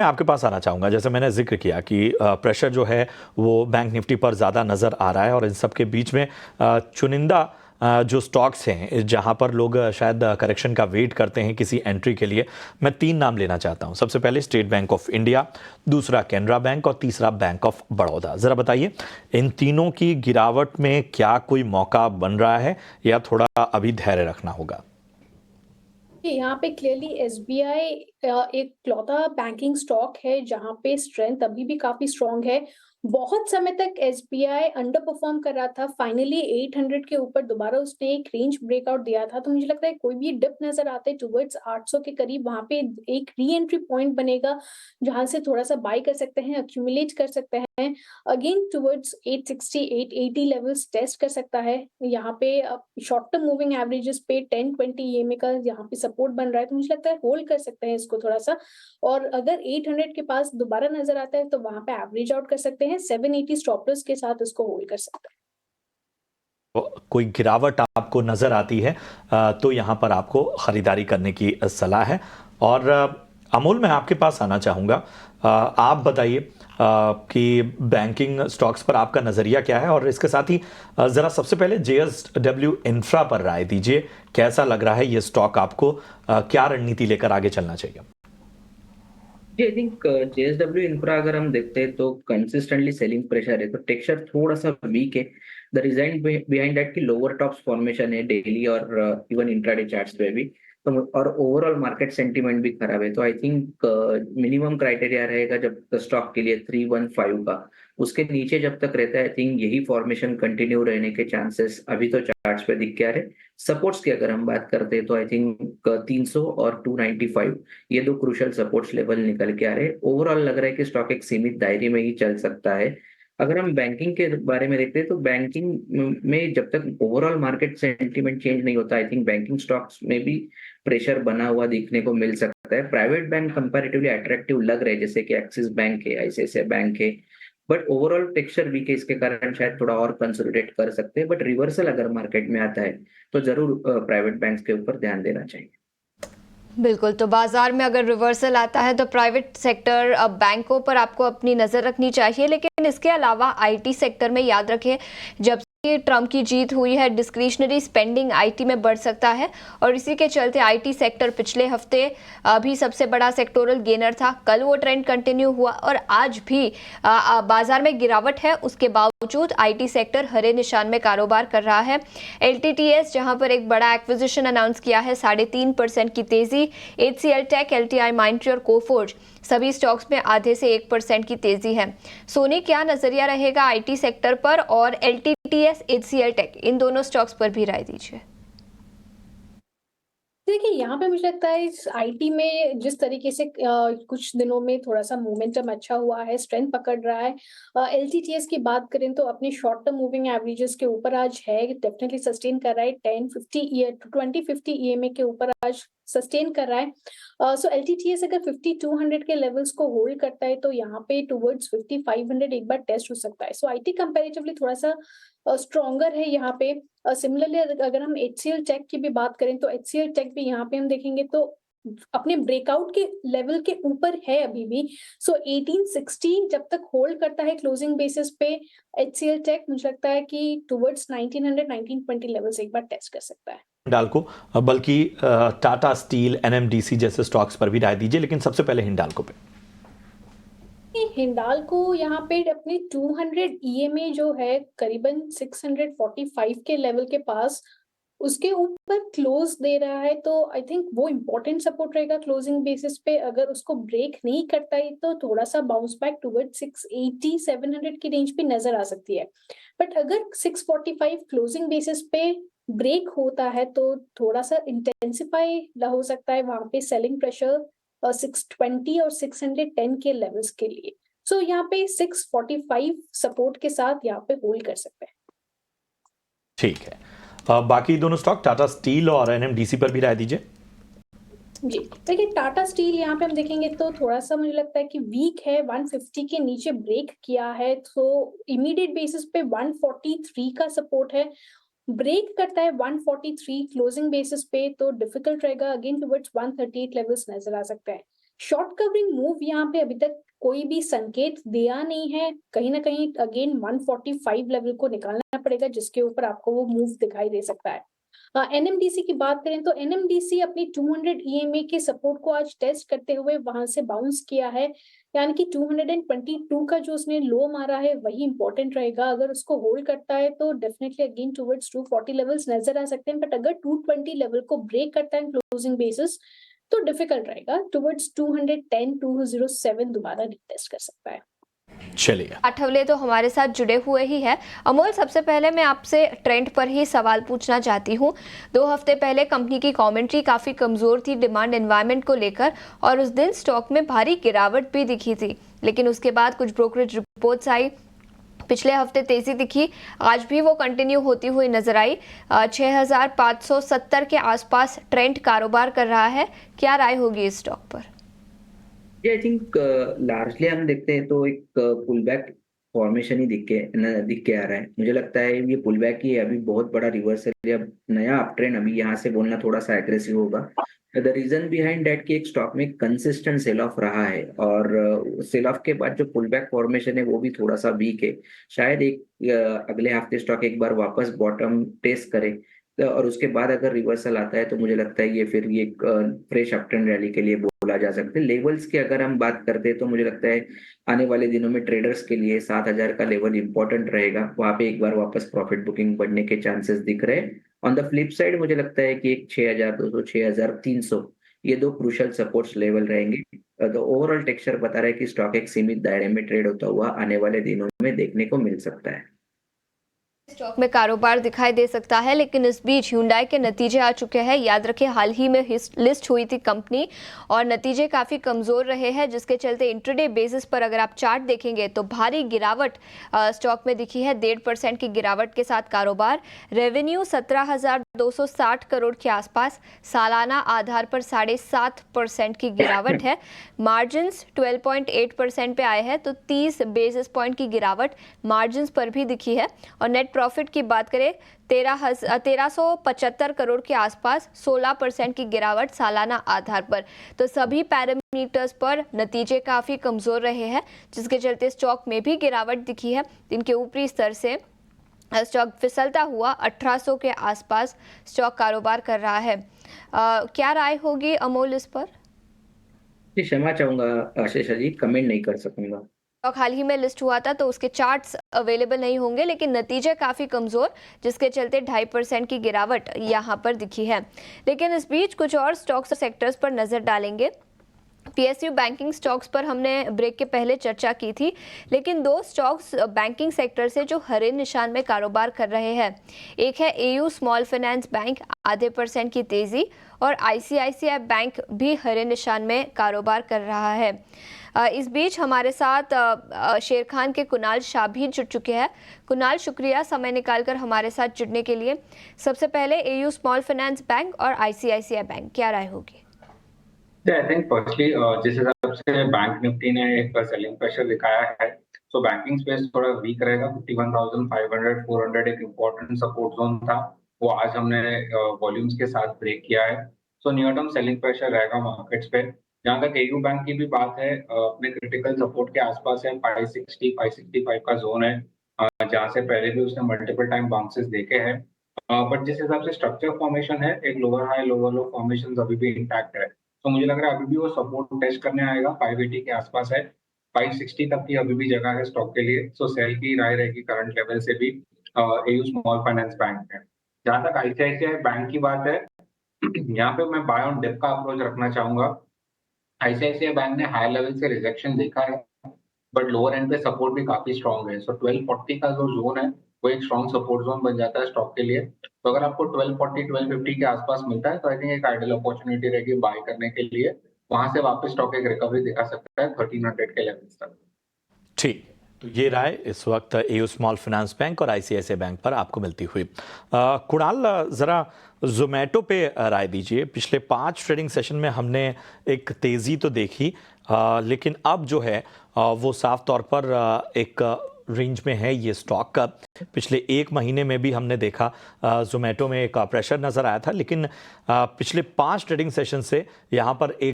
मैं आपके पास आना चाहूँगा, जैसे मैंने ज़िक्र किया कि प्रेशर जो है वो बैंक निफ्टी पर ज़्यादा नज़र आ रहा है और इन सब के बीच में चुनिंदा जो स्टॉक्स हैं जहाँ पर लोग शायद करेक्शन का वेट करते हैं किसी एंट्री के लिए, मैं 3 नाम लेना चाहता हूँ। सबसे पहले स्टेट बैंक ऑफ इंडिया, दूसरा कैनरा बैंक और तीसरा बैंक ऑफ बड़ौदा। ज़रा बताइए इन तीनों की गिरावट में क्या कोई मौका बन रहा है या थोड़ा अभी धैर्य रखना होगा? यहाँ पे क्लियरली एसबीआई एक लौता बैंकिंग स्टॉक है जहाँ पे स्ट्रेंथ अभी भी काफी स्ट्रांग है। बहुत समय तक एसबीआई अंडर परफॉर्म कर रहा था, फाइनली 800 के ऊपर दोबारा उसने एक रेंज ब्रेकआउट दिया था, तो मुझे लगता है कोई भी डिप नजर आते टुवर्ड्स 800 के करीब वहां पे एक री एंट्री पॉइंट बनेगा जहां से थोड़ा सा बाय कर सकते हैं, अक्यूमुलेट कर सकते हैं। अगेन टुवर्ड्स 860 880 लेवल्स टेस्ट कर सकता है। यहाँ पे शॉर्ट टर्म मूविंग एवरेजेस पे 10-20 ईएमए का यहाँ पे सपोर्ट बन रहा है, तो मुझे लगता है होल्ड कर सकते हैं इसको थोड़ा सा। और अगर 800 के पास दोबारा नजर आता है तो वहां पे एवरेज आउट कर सकते हैं, 780 स्टॉप लॉस के साथ इसको होल्ड कर सकते हैं। कोई गिरावट आपको नज़र आती है तो यहाँ पर आपको ख़रीदारी करने की सलाह है। और अमोल, मैं आपके पास आना चाहूँगा। आप बताइए कि बैंकिंग स्टॉक्स पर आपका नज़रिया क्या है और इसके साथ ही ज़रा सबसे पहले जेएसडब्ल्यू इंफ्रा पर राय दीजिए। कैसा लग रहा है ये स्टॉक आपको? क्या रणनीति लेकर आगे चलना चाहिए? जी, आई थिंक जेएसडब्ल्यू इंफ्रा अगर हम देखते हैं तो कंसिस्टेंटली सेलिंग प्रेशर है, तो टेक्सचर थोड़ा सा वीक है। द रीजन बिहाइंड दैट की लोअर टॉप्स फॉर्मेशन है डेली और इवन इंट्राडे चार्ट्स पे भी। तो और ओवरऑल मार्केट सेंटीमेंट भी खराब है, तो आई थिंक मिनिमम क्राइटेरिया रहेगा जब स्टॉक के लिए 315 का। उसके नीचे जब तक रहता है आई थिंक यही फॉर्मेशन कंटिन्यू रहने के चांसेस अभी तो चार्ट्स पे दिख के आ रहे। सपोर्ट्स की अगर हम बात करते हैं तो आई थिंक 300 और 295, ये दो क्रूशियल सपोर्ट्स लेवल निकल के आ रहे हैं। ओवरऑल लग रहा है कि स्टॉक एक सीमित दायरे में ही चल सकता है। अगर हम बैंकिंग के बारे में देखते हैं तो बैंकिंग में जब तक ओवरऑल मार्केट सेंटीमेंट चेंज नहीं होता, आई थिंक बैंकिंग स्टॉक्स में भी प्रेशर बना हुआ दिखने को मिल सकता है। प्राइवेट बैंक कंपैरेटिवली अट्रैक्टिव लग रहे हैं, जैसे कि एक्सिस बैंक है, आईसीआईसीआई बैंक है, बट ओवरऑल टेक्सचर वीक है, इसके कारण शायद थोड़ा और कंसोलिडेट कर सकते हैं। बट रिवर्सल अगर मार्केट में आता है तो जरूर प्राइवेट बैंक्स के ऊपर ध्यान देना चाहिए। बिल्कुल, तो बाजार में अगर रिवर्सल आता है तो प्राइवेट सेक्टर बैंकों पर आपको अपनी नज़र रखनी चाहिए, लेकिन इसके अलावा आईटी सेक्टर में याद रखें, जब से ट्रम्प की जीत हुई है डिस्क्रिशनरी स्पेंडिंग आईटी में बढ़ सकता है और इसी के चलते आईटी सेक्टर पिछले हफ्ते भी सबसे बड़ा सेक्टोरल गेनर था। कल वो ट्रेंड कंटिन्यू हुआ और आज भी बाजार में गिरावट है, उसके बावजूद आईटी सेक्टर हरे निशान में कारोबार कर रहा है। एलटीटीएस जहां पर एक बड़ा एक्विजिशन अनाउंस किया है, 3.5% की तेजी। एचसीएल टेक, एलटीआई माइंट्री और कोफोर्ज सभी स्टॉक्स में आधे से 1% की तेजी है। सोनी, क्या नजरिया रहेगा आईटी सेक्टर पर और एलटीटीएस, एचसीएल टेक, इन दोनों स्टॉक्स पर भी राय दीजिए। देखिए, यहाँ पे मुझे लगता है इस आईटी में जिस तरीके से कुछ दिनों में थोड़ा-सा मोमेंटम अच्छा हुआ है, स्ट्रेंथ पकड़ रहा है। एलटीटीएस की बात करें तो अपने शॉर्ट टर्म मूविंग एवरेजेस के ऊपर आज है, डेफिनिटली सस्टेन कर रहा है। 20-50 ईएमए के ऊपर आज सस्टेन कर रहा है। सो एलटीटीएस अगर 5200 के लेवल्स को होल्ड करता है तो यहाँ पे टुवर्ड्स 5500 एक बार टेस्ट हो सकता है। सो आईटी कंपैरेटिवली थोड़ा-सा स्ट्रॉन्गर है यहाँ पे। सिमिलरली अगर हम एचसीएल टेक की भी बात करें तो एचसीएल टेक भी यहाँ पे हम देखेंगे तो अपने ब्रेकआउट के लेवल के ऊपर है अभी भी। सो 1860 जब तक होल्ड करता है क्लोजिंग बेसिस पे एचसीएल टेक, मुझे लगता है कि टुवर्ड्स 1900 1920 लेवल्स एक बार टेस्ट कर सकता है। हिंडाल्को, बल्कि टाटा स्टील, एनएमडीसी जैसे स्टॉक्स पर भी राय दीजिए, लेकिन सबसे पहले हिंडाल्को पे। हिंडाल्को यहाँ पे अपने 200 ईएमए जो है करीबन 645 के लेवल के पास, उसके ऊपर क्लोज दे रहा है, तो आई थिंक वो इम्पोर्टेंट सपोर्ट रहेगा क्लोजिंग बेसिस पे। अगर उसको ब्रेक नहीं करता है तो थोड़ा सा बाउंस बैक टुवर्ड 680 700 की रेंज पे नजर आ सकती है। बट अगर 645 क्लोजिंग बेसिस पे ब्रेक होता है तो थोड़ा सा इंटेंसिफाई हो सकता है वहां पे सेलिंग प्रेशर 620 और 610 के लेवल्स के लिए। सो यहाँ पे 645 सपोर्ट के साथ यहाँ पे होल्ड कर सकते हैं। ठीक है, बाकी दोनों स्टॉक टाटा स्टील और एनएमडीसी पर भी राय दीजिए। जी, देखिए टाटा स्टील यहाँ पे हम देखेंगे तो थोड़ा-सा मुझे लगता है कि वीक है, 150 के नीचे ब्रेक किया है, तो इमीडिएट बेसिस पे 143 का सपोर्ट है। ब्रेक करता है 143 क्लोजिंग बेसिस पे तो डिफिकल्ट रहेगा, अगेन टुवर्ड्स 138 लेवल्स नजर आ सकता है। शॉर्ट कवरिंग मूव यहाँ पे अभी तक कोई भी संकेत दिया नहीं है। कहीं ना कहीं अगेन 145 लेवल को निकालना पड़ेगा, जिसके ऊपर आपको वो मूव दिखाई दे सकता है। एनएमडीसी की बात करें तो एनएमडीसी अपनी 200 ईएमए के सपोर्ट को आज टेस्ट करते हुए वहां से बाउंस किया है, यानी कि 222 का जो उसने लो मारा है वही इंपॉर्टेंट रहेगा। अगर उसको होल्ड करता है तो डेफिनेटली अगेन टुवर्ड्स 240 लेवल्स नजर आ सकते हैं, बट अगर 220 लेवल को ब्रेक करता है क्लोजिंग बेसिस तो डिफिकल्ट रहेगा। टुवर्ड्स 210 207 दोबारा रीटेस्ट कर सकता है। चलिए, आठवले तो हमारे साथ जुड़े हुए ही है। अमोल, सबसे पहले मैं आपसे ट्रेंड पर ही सवाल पूछना चाहती हूँ। 2 हफ्ते पहले कंपनी की कमेंट्री काफ़ी कमज़ोर थी डिमांड एनवायरनमेंट को लेकर, और उस दिन स्टॉक में भारी गिरावट भी दिखी थी, लेकिन उसके बाद कुछ ब्रोकरेज रिपोर्ट्स आई, पिछले हफ्ते तेजी दिखी, आज भी वो कंटिन्यू होती हुई नजर आई। 6570 के आसपास ट्रेंड कारोबार कर रहा है, क्या राय होगी इस स्टॉक पर? आई थिंक लार्जली हम देखते हैं तो एक पुल बैक फॉर्मेशन ही दिख के आ रहा है। मुझे लगता है ये पुल बैक ही है, अभी बहुत बड़ा रिवर्सल या नया अप ट्रेंड अभी यहाँ से बोलना थोड़ा सा एग्रेसिव होगा। द रीजन बिहाइंड दैट कि एक स्टॉक में कंसिस्टेंट सेल ऑफ रहा है, और सेल ऑफ के बाद जो पुल बैक फॉर्मेशन है वो भी थोड़ा सा वीक है। शायद अगले हफ्ते स्टॉक एक बार वापस बॉटम टेस्ट करे, और उसके बाद अगर रिवर्सल आता है तो मुझे लगता है ये फ्रेश अप ट्रेंड रैली के लिए बोला जा सकता है। लेवल्स की अगर हम बात करते हैं तो मुझे लगता है आने वाले दिनों में ट्रेडर्स के लिए 7000 का लेवल इंपॉर्टेंट रहेगा। वहां पे एक बार वापस प्रॉफिट बुकिंग बढ़ने के चांसेस दिख रहे हैं। ऑन द फ्लिप साइड मुझे लगता है कि एक 6200 6300 ये 2 क्रूशियल सपोर्ट्स लेवल रहेंगे। तो ओवरऑल टेक्सचर बता रहा है कि स्टॉक एक सीमित दायरे में ट्रेड होता हुआ आने वाले दिनों में देखने को मिल सकता है। स्टॉक में कारोबार दिखाई दे सकता है, लेकिन इस बीच Hyundai के नतीजे आ चुके हैं। याद रखें, हाल ही में लिस्ट हुई थी कंपनी, और नतीजे काफ़ी कमज़ोर रहे हैं, जिसके चलते इंट्राडे बेसिस पर अगर आप चार्ट देखेंगे तो भारी गिरावट स्टॉक में दिखी है। 1.5% की गिरावट के साथ कारोबार। रेवेन्यू 17,260 करोड़ के आसपास, सालाना आधार पर 7.5% की गिरावट है। मार्जिन्स 12.8% पे आए हैं, तो 30 बेसिस पॉइंट की गिरावट मार्जिन्स पर भी दिखी है। और नेट प्रॉफिट की बात करें 1375 करोड़ के आसपास, 16% की गिरावट सालाना आधार पर। तो सभी पैरामीटर्स पर नतीजे काफ़ी कमज़ोर रहे हैं, जिसके चलते स्टॉक में भी गिरावट दिखी है। दिन के ऊपरी स्तर से स्टॉक फिसलता हुआ 1800 के आसपास स्टॉक कारोबार कर रहा है। क्या राय होगी अमोल इस पर? जी, क्षमा चाहूंगा आशीष जी, कमेंट नहीं कर सकूंगा। स्टॉक हाल ही में लिस्ट हुआ था, तो उसके चार्ट्स अवेलेबल नहीं होंगे, लेकिन नतीजे काफ़ी कमज़ोर, जिसके चलते 2.5% की गिरावट यहाँ पर दिखी है। लेकिन इस बीच कुछ और स्टॉक्स और सेक्टर्स पर नज़र डालेंगे। पीएसयू बैंकिंग स्टॉक्स पर हमने ब्रेक के पहले चर्चा की थी, लेकिन 2 स्टॉक्स बैंकिंग सेक्टर से जो हरे निशान में कारोबार कर रहे हैं, एक है एयू स्मॉल फाइनेंस बैंक, 0.5% की तेज़ी, और आईसीआईसीआई बैंक भी हरे निशान में कारोबार कर रहा है। इस बीच हमारे साथ शेर खान के कुणाल शाह भी जुड़ चुके हैं। कुणाल, शुक्रिया समय निकालकर हमारे साथ जुड़ने के लिए। सबसे पहले एयू स्मॉल फाइनेंस बैंक और आईसीआईसीआई बैंक, क्या राय होगी? आई थिंक फर्स्टली जिस हिसाब से बैंक निफ्टी ने एक सेलिंग प्रेशर दिखाया है, सो बैंकिंग स्पेस थोड़ा वीक रहेगा। 51,500 400 एक इम्पोर्टेंट सपोर्ट जोन था, वो आज हमने वॉल्यूम्स के साथ ब्रेक किया है। So near term selling pressure रहेगा मार्केट्स पे। जहाँ तक एयू बैंक की भी बात है, अपने क्रिटिकल सपोर्ट के आसपास है। 560 565 का जोन है, जहाँ से पहले भी उसने मल्टीपल टाइम बाउंसेस देखे हैं। बट जिस हिसाब से स्ट्रक्चर फॉर्मेशन है, एक लोअर हाई लोअर लो फॉर्मेशन अभी भी इंटैक्ट है। तो मुझे लग रहा है अभी भी वो सपोर्ट टेस्ट करने आएगा। 580 के आसपास है, 560 तक की अभी भी जगह है स्टॉक के लिए। सो सेल की राय रहेगी करंट लेवल से भी एयू स्मॉल फाइनेंस बैंक है। जहाँ तक आईसीआईसीआई बैंक की बात है, यहाँ पे मैं बाय ऑन डिप का अप्रोच रखना चाहूंगा। आईसीआईसीआई बैंक ने हाई लेवल से रिजेक्शन देखा है, बट लोअर एंड पे सपोर्ट भी काफी स्ट्रॉन्ग है। सो 1240 का जो जोन है वो एक स्ट्रॉन्ग सपोर्ट जोन बन जाता है स्टॉक के लिए। तो अगर आपको 1240 1250 के आसपास मिलता है तो आई थिंक एक आइडियल अपॉर्चुनिटी रहेगी बाय करने के लिए। वहां से वापस स्टॉक एक रिकवरी दिखा सकता है 1300 के लेवल्स तक। ठीक, तो ये राय इस वक्त एयू स्मॉल फाइनेंस बैंक और आईसीआईसीआई बैंक पर आपको मिलती हुई। कुणाल, ज़रा जोमेटो पे राय दीजिए। पिछले 5 ट्रेडिंग सेशन में हमने एक तेज़ी तो देखी, लेकिन अब जो है वो साफ तौर पर एक रेंज में है ये स्टॉक का। पिछले 1 महीने में भी हमने देखा जोमेटो में एक प्रेशर नज़र आया था, लेकिन पिछले 5 ट्रेडिंग सेशन से यहाँ पर एक